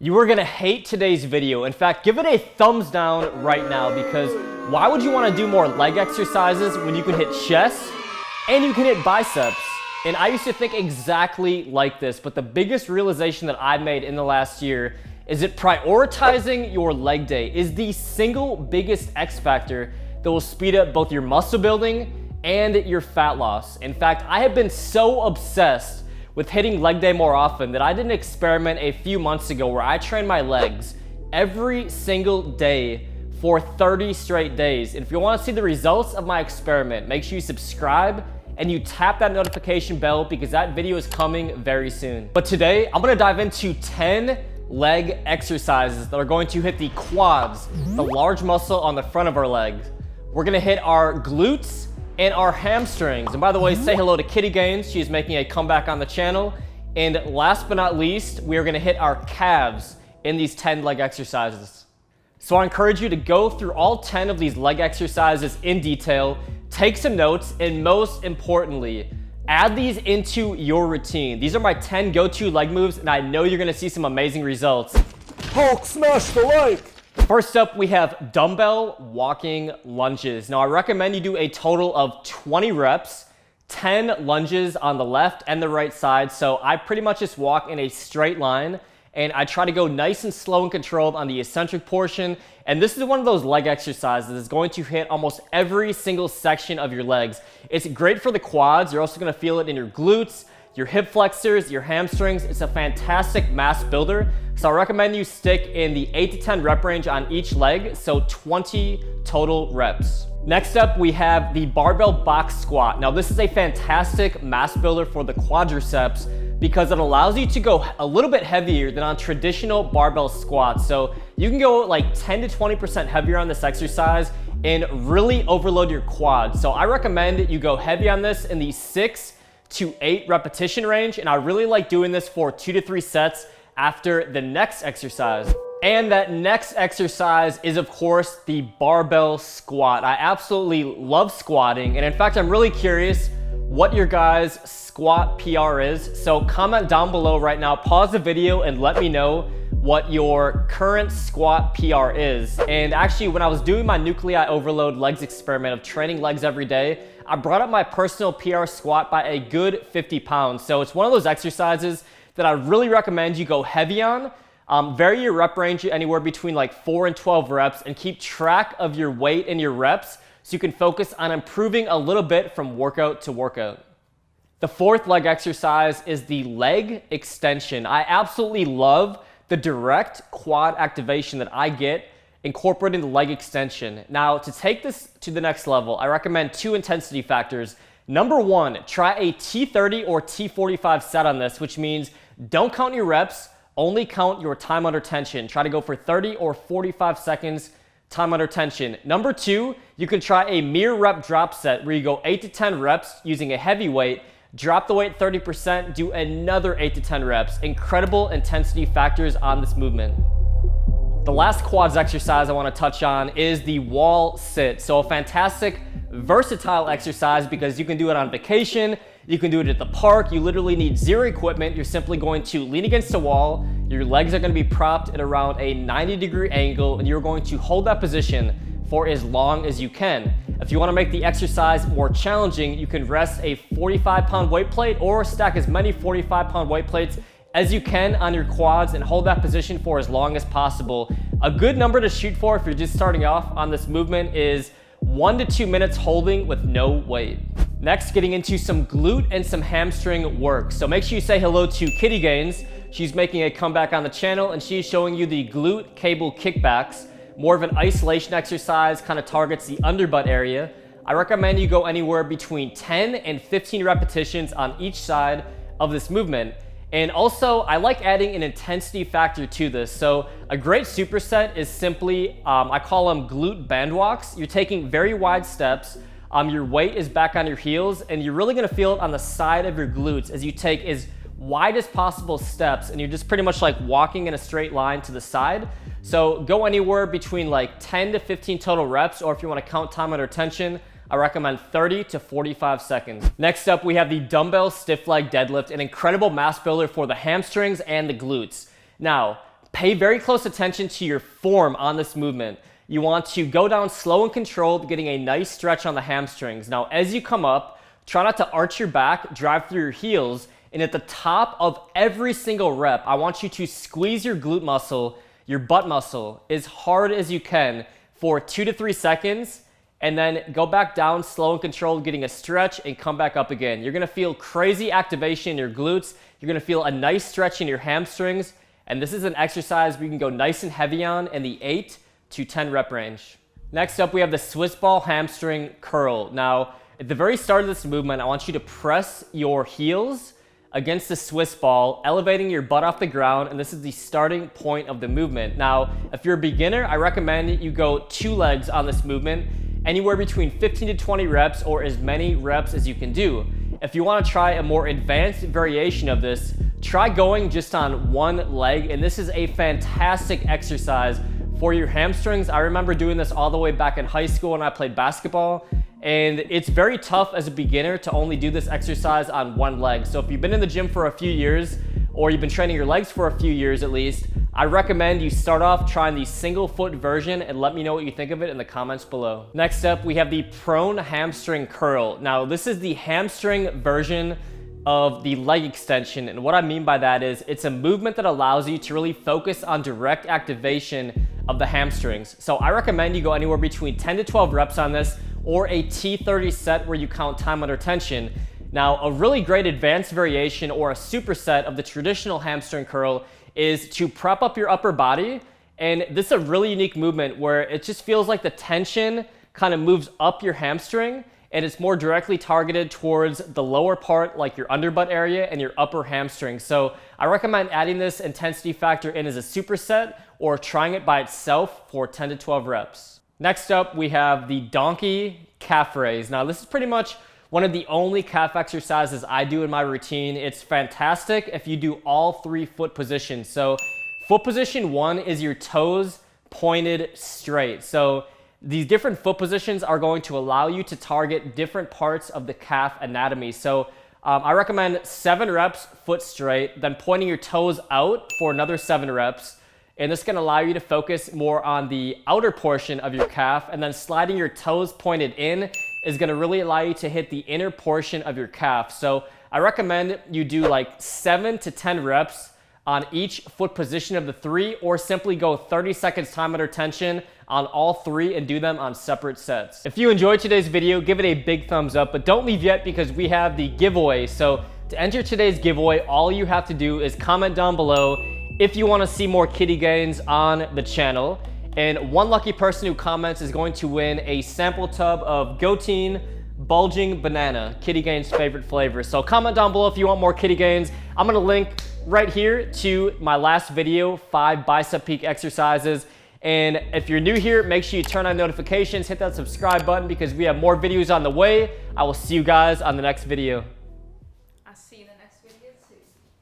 You are gonna hate today's video. In fact, give it a thumbs down right now, because why would you wanna do more leg exercises when you can hit chest and you can hit biceps? And I used to think exactly like this, but the biggest realization that I made in the last year is that prioritizing your leg day is the single biggest X factor that will speed up both your muscle building and your fat loss. In fact, I have been so obsessed with hitting leg day more often that I did an experiment a few months ago where I trained my legs every single day for 30 straight days. And if you want to see the results of my experiment, make sure you subscribe and you tap that notification bell, because that video is coming very soon. But today, I'm gonna dive into 10 leg exercises that are going to hit the quads, the large muscle on the front of our legs. We're gonna hit our glutes and our hamstrings. And by the way, say hello to Kitty Gaines. She's making a comeback on the channel. And last but not least, we are gonna hit our calves in these 10 leg exercises. So I encourage you to go through all 10 of these leg exercises in detail, take some notes, and most importantly, add these into your routine. These are my 10 go-to leg moves, and I know you're gonna see some amazing results. Hulk, smash the like! First up, we have dumbbell walking lunges. Now, I recommend you do a total of 20 reps, 10 lunges on the left and the right side. So I pretty much just walk in a straight line, and I try to go nice and slow and controlled on the eccentric portion. And this is one of those leg exercises that's going to hit almost every single section of your legs. It's great for the quads. You're also gonna feel it in your glutes, your hip flexors, your hamstrings. It's a fantastic mass builder. So I recommend you stick in the 8 to 10 rep range on each leg, so 20 total reps. Next up, we have the barbell box squat. Now, this is a fantastic mass builder for the quadriceps because it allows you to go a little bit heavier than on traditional barbell squats. So you can go like 10 to 20% heavier on this exercise and really overload your quads. So I recommend that you go heavy on this in the 6 to 8 repetition range. And I really like doing this for 2 to 3 sets after the next exercise. And that next exercise is, of course, the barbell squat. I absolutely love squatting. And in fact, I'm really curious what your guys' squat PR is. So comment down below right now, pause the video and let me know what your current squat PR is. And actually, when I was doing my nuclei overload legs experiment of training legs every day, I brought up my personal PR squat by a good 50 pounds. So it's one of those exercises that I really recommend you go heavy on. Vary your rep range anywhere between like 4 and 12 reps, and keep track of your weight and your reps so you can focus on improving a little bit from workout to workout. The fourth leg exercise is the leg extension. I absolutely love the direct quad activation that I get incorporating the leg extension. Now, to take this to the next level, I recommend 2 intensity factors. Number 1, try a T30 or T45 set on this, which means don't count your reps, only count your time under tension. Try to go for 30 or 45 seconds time under tension. Number 2, you can try a mirror rep drop set where you go 8 to 10 reps using a heavy weight, drop the weight 30%, do another 8 to 10 reps. Incredible intensity factors on this movement. The last quads exercise I want to touch on is the wall sit. So a fantastic, versatile exercise because you can do it on vacation, you can do it at the park. You literally need zero equipment. You're simply going to lean against a wall. Your legs are going to be propped at around a 90-degree angle, and you're going to hold that position for as long as you can. If you want to make the exercise more challenging, you can rest a 45-pound weight plate or stack as many 45-pound weight plates as you can on your quads and hold that position for as long as possible. A good number to shoot for if you're just starting off on this movement is 1 to 2 minutes holding with no weight. Next, getting into some glute and some hamstring work. So make sure you say hello to Kitty Gaines. She's making a comeback on the channel, and she's showing you the glute cable kickbacks. More of an isolation exercise, kind of targets the underbutt area. I recommend you go anywhere between 10 and 15 repetitions on each side of this movement. And also, I like adding an intensity factor to this. So a great superset is simply, I call them glute band walks. You're taking very wide steps. Your weight is back on your heels, and you're really gonna feel it on the side of your glutes as you take as wide as possible steps, and you're just pretty much like walking in a straight line to the side. So go anywhere between like 10 to 15 total reps, or if you wanna count time under tension, I recommend 30 to 45 seconds. Next up, we have the dumbbell stiff leg deadlift, an incredible mass builder for the hamstrings and the glutes. Now, pay very close attention to your form on this movement. You want to go down slow and controlled, getting a nice stretch on the hamstrings. Now, as you come up, try not to arch your back, drive through your heels, and at the top of every single rep, I want you to squeeze your glute muscle, your butt muscle, as hard as you can for 2 to 3 seconds, and then go back down slow and controlled, getting a stretch, and come back up again. You're gonna feel crazy activation in your glutes. You're gonna feel a nice stretch in your hamstrings, and this is an exercise we can go nice and heavy on in the 8 to 10 rep range. Next up, we have the Swiss ball hamstring curl. Now, at the very start of this movement, I want you to press your heels against the Swiss ball, elevating your butt off the ground, and this is the starting point of the movement. Now, if you're a beginner, I recommend you go 2 legs on this movement, anywhere between 15 to 20 reps or as many reps as you can do. If you want to try a more advanced variation of this, try going just on 1 leg, and this is a fantastic exercise for your hamstrings. I remember doing this all the way back in high school when I played basketball, and it's very tough as a beginner to only do this exercise on 1 leg. So if you've been in the gym for a few years, or you've been training your legs for a few years at least, I recommend you start off trying the single foot version and let me know what you think of it in the comments below. Next up, we have the prone hamstring curl. Now, this is the hamstring version of the leg extension, and what I mean by that is it's a movement that allows you to really focus on direct activation of the hamstrings. So I recommend you go anywhere between 10 to 12 reps on this, or a T30 set where you count time under tension. Now, a really great advanced variation or a superset of the traditional hamstring curl is to prop up your upper body, and this is a really unique movement where it just feels like the tension kind of moves up your hamstring, and it's more directly targeted towards the lower part, like your underbutt area and your upper hamstring. So I recommend adding this intensity factor in as a superset or trying it by itself for 10 to 12 reps. Next up, we have the donkey calf raise. Now, this is pretty much one of the only calf exercises I do in my routine. It's fantastic if you do all 3 foot positions. So foot position 1 is your toes pointed straight. So these different foot positions are going to allow you to target different parts of the calf anatomy. So I recommend 7 reps foot straight, then pointing your toes out for another 7 reps. And this can allow you to focus more on the outer portion of your calf, and then sliding your toes pointed in is gonna really allow you to hit the inner portion of your calf. So I recommend you do like 7 to 10 reps on each foot position of the 3, or simply go 30 seconds time under tension on all 3 and do them on separate sets. If you enjoyed today's video, give it a big thumbs up, but don't leave yet because we have the giveaway. So to enter today's giveaway, all you have to do is comment down below if you want to see more kitty gains on the channel, and 1 lucky person who comments is going to win a sample tub of Goteen Bulging Banana, Kitty Gains' favorite flavor. So comment down below if you want more kitty gains. I'm going to link right here to my last video, 5 bicep peak exercises. And if you're new here, make sure you turn on notifications, hit that subscribe button because we have more videos on the way. I will see you guys on the next video.